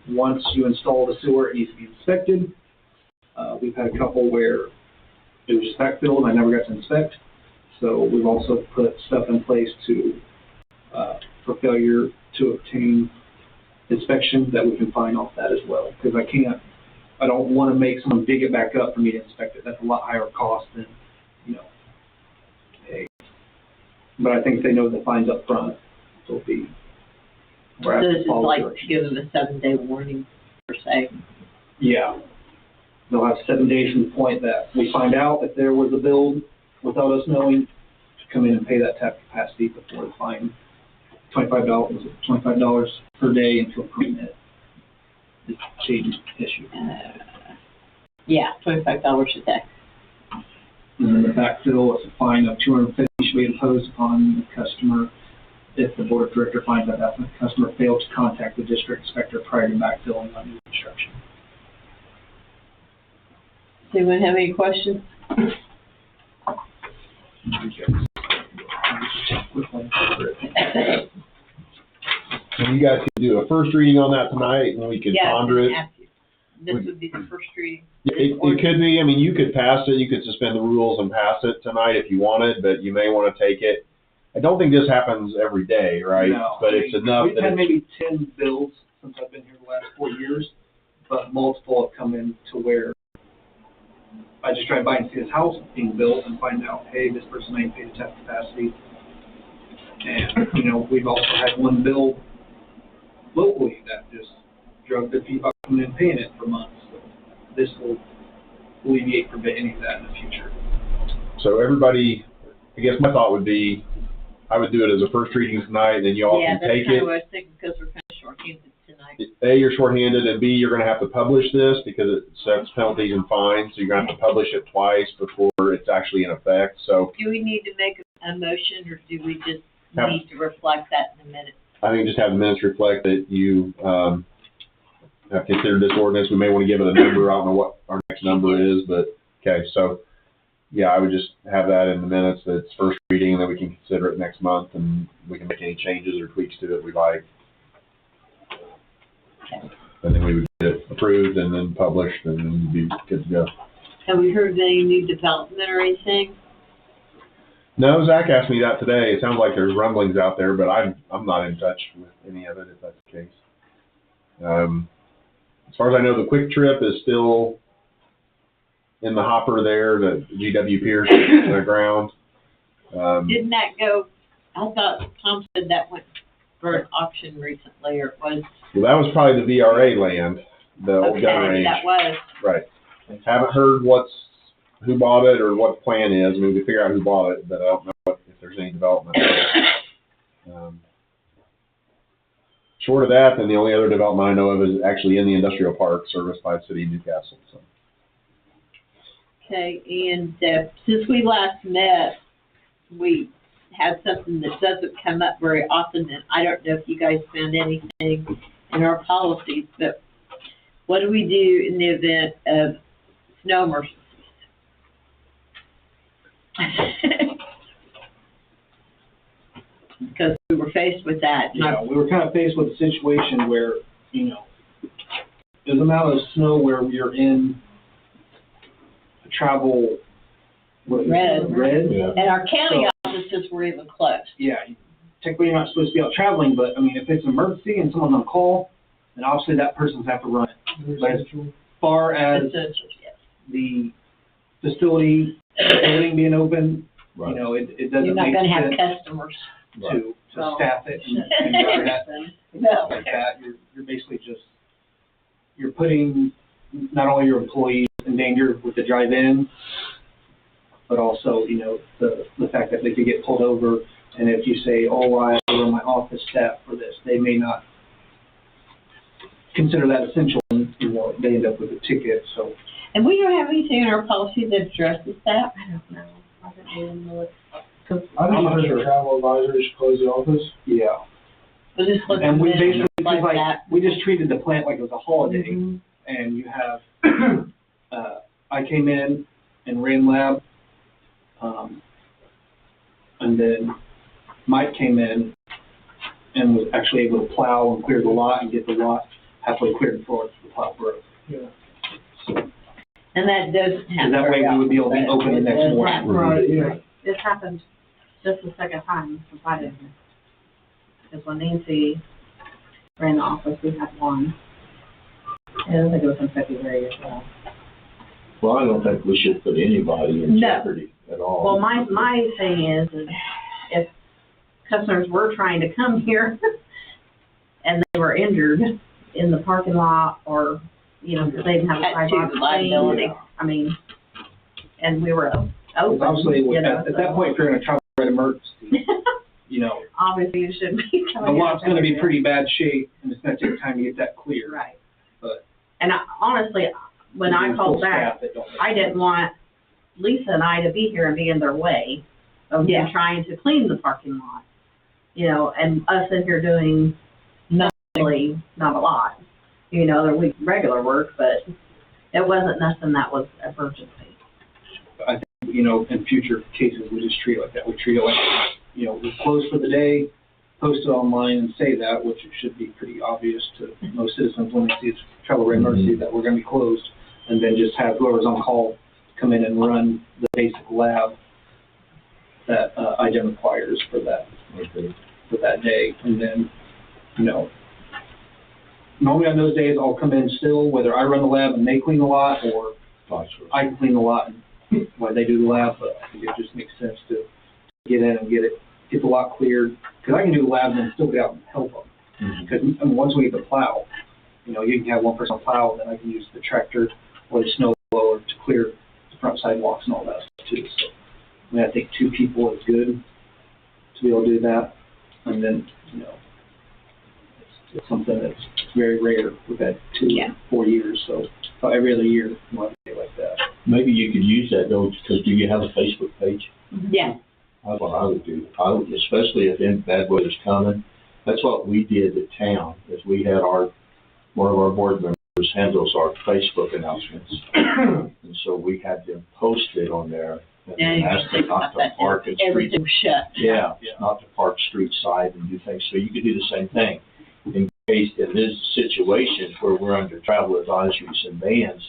once you install the sewer, it needs to be inspected. We've had a couple where it was just backfilled and I never got to inspect. So we've also put stuff in place to, for failure to obtain inspection, that we can fine off that as well. Because I don't want to make someone dig it back up for me to inspect it. That's a lot higher cost than, you know, pay. But I think if they know the fines up front, it'll be. So this is like to give them a 7-day warning, per se. Yeah. They'll have 7 days from the point that we find out if there was a build without us knowing, to come in and pay that tap capacity before the fine. $25 per day until permit is changed issue. Yeah, $25 a day. And then the backfill is a fine of $250 should be imposed upon the customer if the board of director finds that the customer failed to contact the district inspector prior to backfilling on new construction. Does anyone have any questions? And you guys can do a first reading on that tonight, and we can Yeah, ponder it. ask you. This would be the first reading. It could be, I mean, you could pass it, you could suspend the rules and pass it tonight if you wanted, but you may want to take it. I don't think this happens every day, right? No. But it's enough We've that had it's, maybe 10 bills since I've been here the last 4 years, but multiple have come in to where I just drive by and see his house being built and find out, hey, this person ain't paid a tap capacity. And, you know, we've also had one bill locally that just drug their feet up coming in and paying it for months. So this will alleviate any of that in the future. so everybody, I guess my thought would be, I would do it as a first reading tonight, and then you all Yeah, can that's take kind it. of what I was thinking, because we're kind of short-handed tonight. A, you're shorthanded, and B, you're gonna have to publish this because it sets penalties and fines, so you're gonna have to publish it twice before it's actually in effect, so Do we need to make a motion, or do we just Have- need to reflect that in the minutes? I think just have the minutes reflect that you, have considered this ordinance. We may wanna give it a number, I don't know what our next number is, but, okay, so, yeah, I would just have that in the minutes, that it's first reading, and then we can consider it next month, and we can make any changes or tweaks to it we like. And then we would get it approved and then published, and then be good to go. Have we heard of any new development or anything? No, Zach asked me that today. It sounds like there's rumblings out there, but I'm not in touch with any of it, if that's the case. As far as I know, the Quick Trip is still in the hopper there, the GW Pierce on the ground. Didn't that go, I thought Tom said that went for an auction recently, or it was. Well, that was probably the VRA land, the old gun Okay, range. that was. Right. Haven't heard what's who bought it or what the plan is. I mean, we can figure out who bought it, but I don't know if there's any development. Short of that, then the only other development I know of is actually in the industrial park serviced by the city of Newcastle. So. Okay, and since we last met, we had something that doesn't come up very often, and I don't know if you guys found anything in our policies, but what do we do in the event of snow emergencies? Because we were faced with that. Yeah, we were kind of faced with a situation where, there's an amount of snow where you're in a travel, Red. Red? And our county offices were even closed. Yeah, technically you're not supposed to be out traveling, but I mean, if it's an emergency and someone's on call, then obviously that person's have to run it. But as far as Essentials, yes. the facility, everything being open, Right. it doesn't You're not make gonna have sense customers. to Right. staff it and run that. No. Like that, you're basically just, you're putting not only your employees in danger with the drive-in, but also, the fact that they could get pulled over, and if you say, oh, I have to run my office staff for this, they may not consider that essential, and, they end up with a ticket, so. And we don't have anything in our policy that addresses that. I don't know. I don't even know it. I think you heard the travel advisor should close the office. Yeah. We'll just look And we at basically, it like like, that. we just treated the plant like it was a holiday, Mm-hmm. and you have, I came in and ran lab, and then Mike came in and was actually able to plow and clear the lot and get the lot halfway cleared before the plow broke. Yeah. And that doesn't happen. And that way we would be able to be very open the often, but next it does morning. happen. Right, yeah. Right. This happened just the second time since I did this. Because when Nancy ran the office, we had one. And I think it was in February as well. Well, I don't think we should put anybody in No. jeopardy at all. Well, my thing is if customers were trying to come here and they were injured in the parking lot or, because they didn't have a That sidewalk too, liability. clean, I mean, and we were open. Obviously, you know, at that point, if you're in a travel red emergency, Obviously, you shouldn't be the coming lot's out gonna be there. pretty bad shape, and it's gonna take time to get that clear. Right. But- And honestly, when I called back, I didn't want Lisa and I to be here and be in their way of them Yeah. trying to clean the parking lot. And us in here doing really not a lot. They're regular work, but it wasn't nothing that was emergency. I think, in future cases, we just treat it like that. We treat it like, we're closed for the day, post it online and say that, which it should be pretty obvious to most citizens when they see it's travel red emergency that we're gonna be closed. And then just have whoever's on call come in and run the basic lab that, IDEM requires for that, for that day. And then, normally on those days, I'll come in still, whether I run the lab and they clean the lot, or I can clean the lot and while they do the lab, but I think it just makes sense to get in and get the lot cleared, because I can do the lab and then still get out and help them. Because once we get the plow, you can have one person plow, and then I can use the tractor or the snow blower to clear the front sidewalks and all that stuff too. So, I think 2 people is good to be able to do that, and then, it's something that's very rare. We've had 2 in 4 years, so about every other year, we'll have a day like that. Maybe you could use that though, because do you have a Facebook page? Yeah. That's what I would do. Especially if bad weather's coming. That's what we did at town, is we had one of our board members handles our Facebook announcements. And so we had them posted on there and asked them not to park in street. Everything's shut. Yeah, not to park street side and do things. So you could do the same thing. In case in this situation where we're under travel advisories and bans,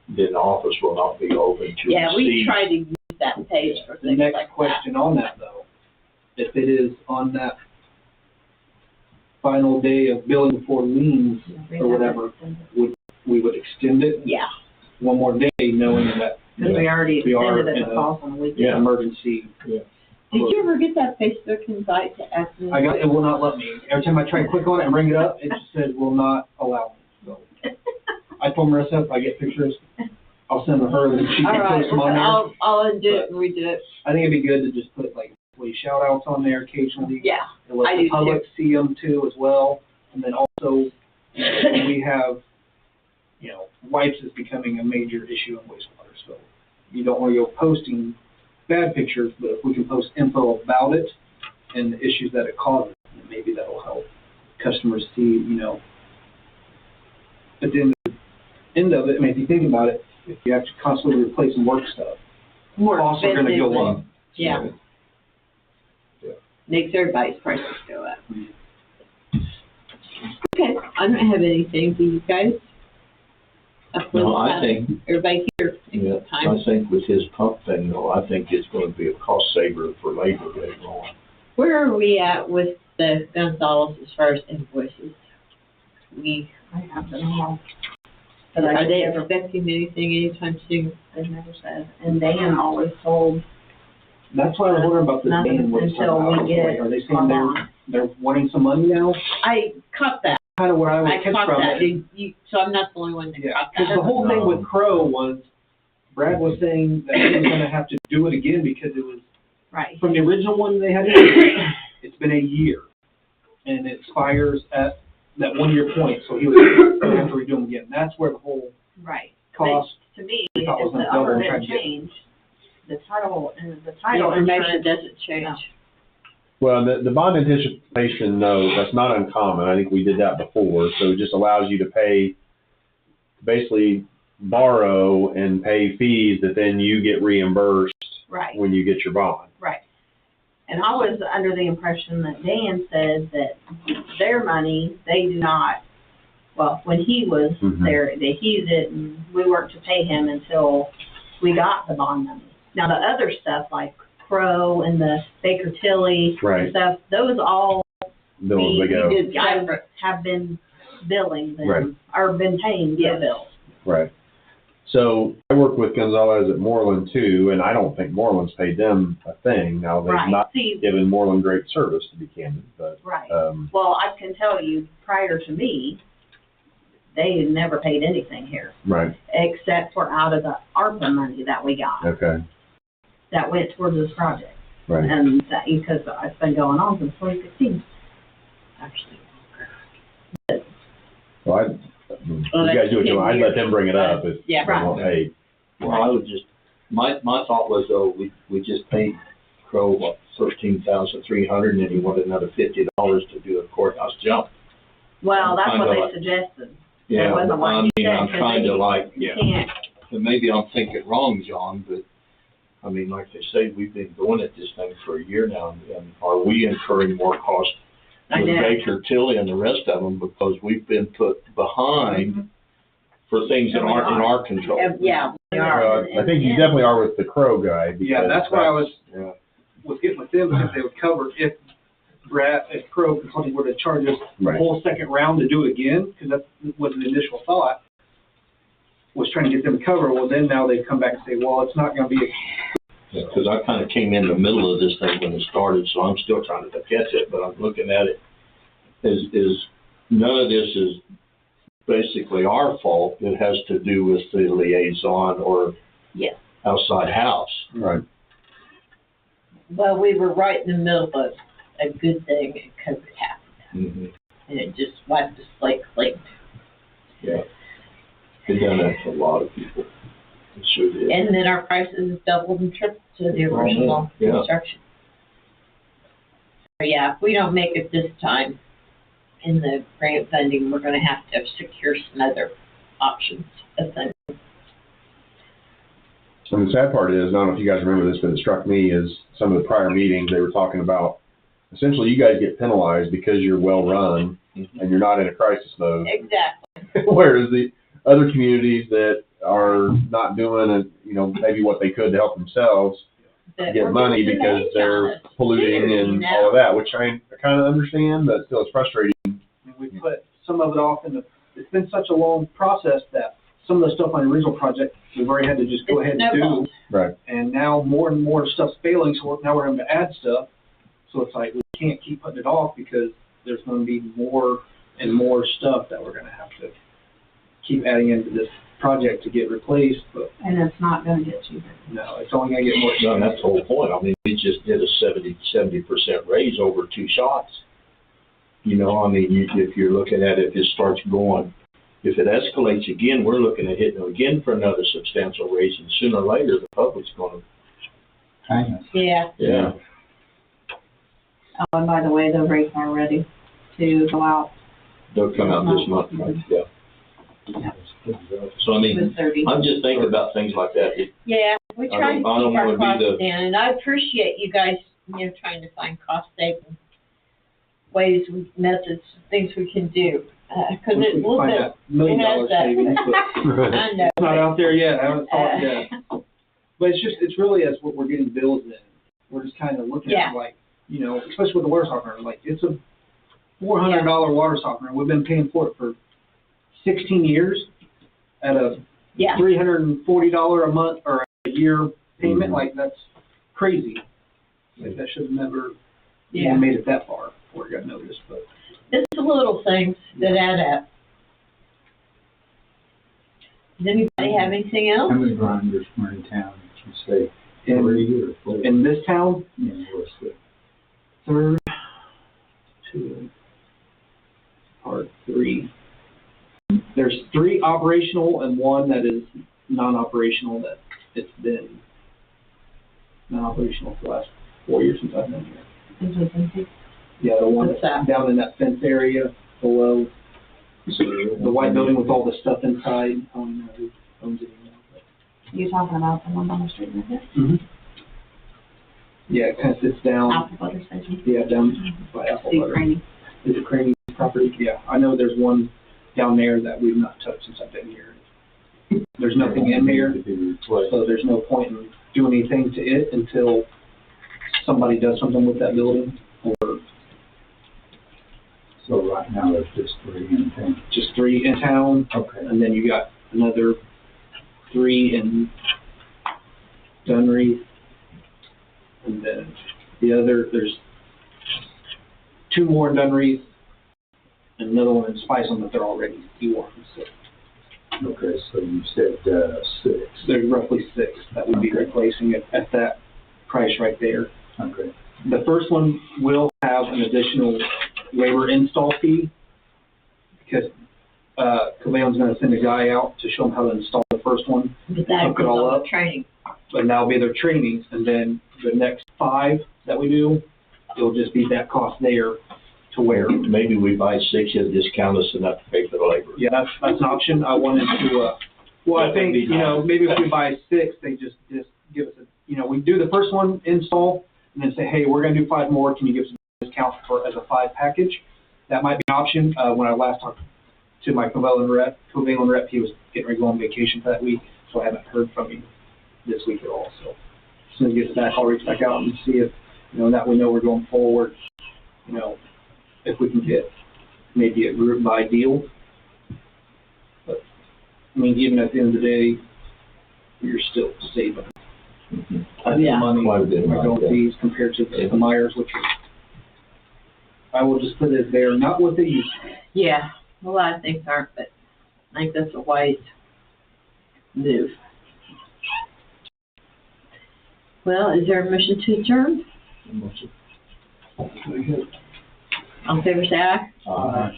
then the office will not be open to Yeah, we receive. try to use that page for The things like next that. question on that though, if it is on that final day of billing before liens or whatever, we would extend it Yeah. one more day, knowing that Because we already We are extended it in to a- falls on the weekend. Yeah. emergency. Did you ever get that Facebook invite to ask me? It will not let me. Every time I try to click on it and bring it up, it just says will not allow me. So I told Marissa if I get pictures I'll send her and she All can right, post them on there. I'll undo it and redo it. I think it'd be good to just put like employee shout outs on there occasionally. Yeah, And let I the do public see them too as well. And then also, we have, wipes is becoming a major issue in wastewater. So you don't want to go posting bad pictures, but if we can post info about it and the issues that it causes, then maybe that'll help customers see, at the end of it, I mean, if you think about it, if you have to constantly replace and work stuff, more costs are gonna expensive go and- up. Yeah. Yeah. Makes everybody's prices go up. Okay, I don't have anything. Do you guys? No, I think, Everybody here, yeah, time. I think with his pump thing though, I think it's gonna be a cost saver for labor later on. Where are we at with the Gonzalez as far as invoices? I have them all. But Are they expecting anything anytime soon? They never said, and Dan always told, That's why I was wondering about this Nothing ban. until we get Are they saying they're wanting some money now? I caught that. Kind of where I was I hit caught from that. it. So I'm not the only one that Yeah, caught because the that. whole thing No. with Crow was, Brad was saying that he was gonna have to do it again because it was, right, from the original one they had, it's been a year. And it expires at that 1 year point, so he was gonna have to redo them again. That's where the whole right. cost, To me, we if thought was the gonna double owner and try didn't to get- change, the title The information insurance, doesn't change. Well, the bond anticipation note, that's not uncommon. I think we did that before. So it just allows you to pay, basically borrow and pay fees that then you get reimbursed right, when you get your bond. right. And I was under the impression that Dan said that their money, they do not, well, when he was Mhm. there, that he didn't, we weren't to pay him until we got the bond money. Now, the other stuff like Crow and the Baker Tilly Right. stuff, those all Bills they go. did I separate. have been billing them, Right. or been paying their Yes. bills. Right. So I work with Gonzalez at Moreland too, and I don't think Moreland's paid them a thing. Now, they've Right, not see, given Moreland great service, to be candid, but, right. um, Well, I can tell you, prior to me, they had never paid anything here, right, except for out of the ARPA money that we got, okay, that went towards this project. right. And that, because it's been going on since 2016, actually. Well, you guys do it, I'd let them bring it up if Yeah. they want paid. Well, I would just, my thought was though, we just paid Crow, what, $13,300 and then he wanted another $50 to do a courthouse jump. Well, that's what Kinda they like- suggested. Yeah, wasn't what you said, I'm 'cause trying to like, You can't, and maybe I'm thinking wrong, John, but, I mean, like they say, we've been going at this thing for a year now, and are we incurring more cost I with know. Baker Tilly and the rest of them because we've been put behind for things that aren't in our control? Yeah, we are. I think you definitely are with the Crow guy. Yeah, because that's why I was Yeah. getting with them, if they would cover, if Crow Consulting were to charge us the Right. whole second round to do it again, because that was the initial thought, was trying to get them to cover, well, then now they come back and say, well, it's not gonna be, Because I kind of came in the middle of this thing when it started, so I'm still trying to catch it, but I'm looking at it is none of this is basically our fault. It has to do with the liaison or Yes. outside house. Right. Well, we were right in the middle of a good thing and COVID happened. Mm-hmm. And it just wiped the slate clean. Yeah. It done that to a lot of people. It sure did. And then our prices doubled and tripled to the original Yeah. construction. So yeah, if we don't make it this time in the grant funding, we're gonna have to secure some other options of things. And the sad part is, I don't know if you guys remember this, but it struck me is some of the prior meetings, they were talking about, essentially you guys get penalized because you're well-run and you're not in a crisis mode. Exactly. Whereas the other communities that are not doing it, maybe what they could to help themselves, But get we're money losing because age they're on us, polluting too, and you all know? of that, which I kind of understand, but still it's frustrating. we put some of it off it's been such a long process that some of the stuff on the original project, we've already had to just go ahead and do. snowballed. Right. And now more and more stuff's failing, so now we're having to add stuff. So it's like, we can't keep putting it off because there's gonna be more and more stuff that we're gonna have to keep adding into this project to get replaced, but And it's not gonna get cheaper. no, it's only gonna get more No, expensive. that's the whole point. I mean, we just did a 70% raise over 2 shots. You know, I mean, if you're looking at it, if it starts going, if it escalates again, we're looking at hitting them again for another substantial raise, and sooner or later, the public's gonna. Yeah. Yeah. Oh, and by the way, the rates are ready to go out. They'll come out this month, right? Yeah. So I mean, With 30. I'm just thinking about things like that. Yeah, we I try to keep don't wanna our be costs the- down, and I appreciate you guys, you know, trying to find cost saving ways, methods, things we can do. 'Cause We it can will, find that $1 million it has that. savings, but I know. it's not out there yet, I haven't thought it yet. Uh, But it's really as what we're getting bills in. We're just kind of looking Yeah. at like, you know, especially with the water softener, like it's a $400 water softener. We've been paying for it for 16 years at a Yeah, $340 a month or a year payment. Mhm. Like that's crazy. Like that should have never yeah. even made it that far before it got noticed. But It's the little things that add up. Does anybody have anything else? How many grinders were in town, did you say, in, 3 or 4? in this town, Yeah, what's the, third, two, part 3. There's 3 operational and 1 that is non-operational that it's been non-operational for the last 4 years since I've been here. Is it empty? Yeah, the one What's that? down in that fence area below the white building with all the stuff inside. I don't know who owns it anymore. You talking about the one on the street right there? Mm-hmm. Yeah, it kind of sits down. Apple butter station? Yeah, down by Apple Steve Butter. Craney. Is it Craney's property? Yeah, I know there's one down there that we've not touched since I've been here. There's nothing in there, to be replaced? so there's no point in doing anything to it until somebody does something with that building, or So right now, there's just 3 in town. just 3 in town, Okay. and then you got another 3 in Dunreath, and then the other, there's 2 more in Dunreath, and another one in Spiceland, but they're already E1s, so Okay, so you said, 6. there's roughly 6 that would be Okay. replacing it at that price right there. Okay. The first one will have an additional labor install fee, because Caval's gonna send a guy out to show them how to install the first one, But that Hook it goes all on up. the training. but that'll be their trainings, and then the next 5 that we do, it'll just be that cost there to where, Maybe we buy 6, you'll discount us enough to pay for the labor. yeah, that's an option. I wanted to, well, I think, you know, maybe if we buy 6, they just give us a, you know, we do the first one install, and then say, hey, we're gonna do 5 more, can you give us a discount for, as a 5 package? That might be an option. When I last talked to my Cavalin rep, he was getting ready to go on vacation for that week, so I haven't heard from him this week at all. So as soon as he gets back, I'll reach back out and see if, you know, that we know we're going forward, you know, if we can get maybe a group buy deal. But, I mean, even at the end of the day, you're still saving tons Yeah. of money Quite a bit of by money, going yeah. fees compared to the Myers, which is, I will just put it there, not what they used to. Yeah, a lot of things aren't, but I think that's a wise move. Well, is there a motion to adjourn? All in favor, say aye. Uh,